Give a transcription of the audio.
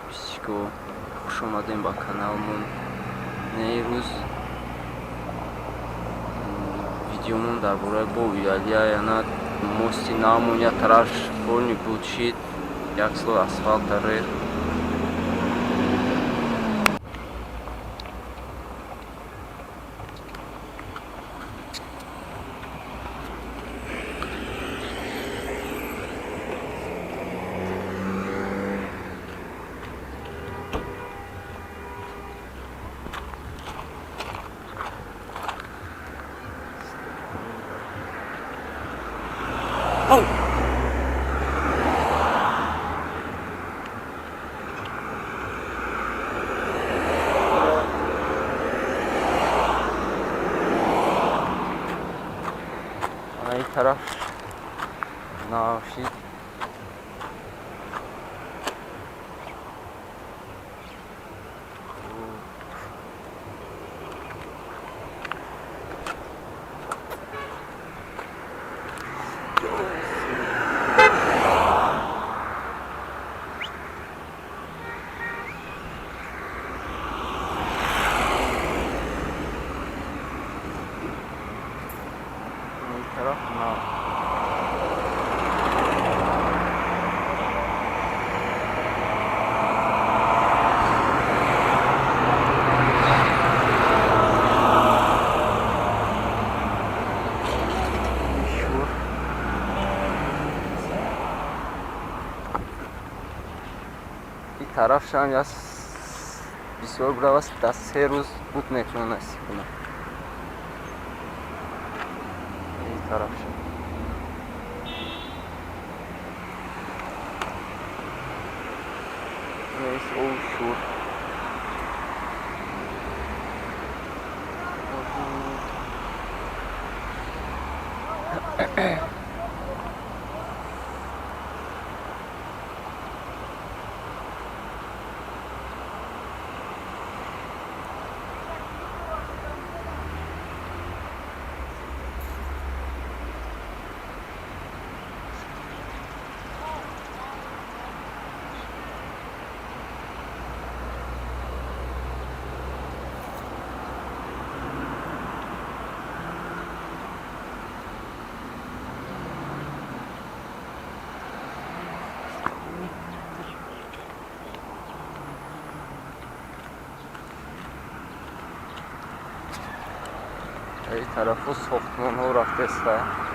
подписчиков. Хуш омадем ба каналмон. Нерӯз видеомон дар бораи боби Алия, яна мости навмон як тараф полни буд шид, як слой асфалта рехт. این طرف ناشید طرف نه این طرف شان یا بسیار بوده است، تا 3 روز بود نتونه نصیب کنه. این طرف شان نیست او شور این طرف ساختمان ها رفته است.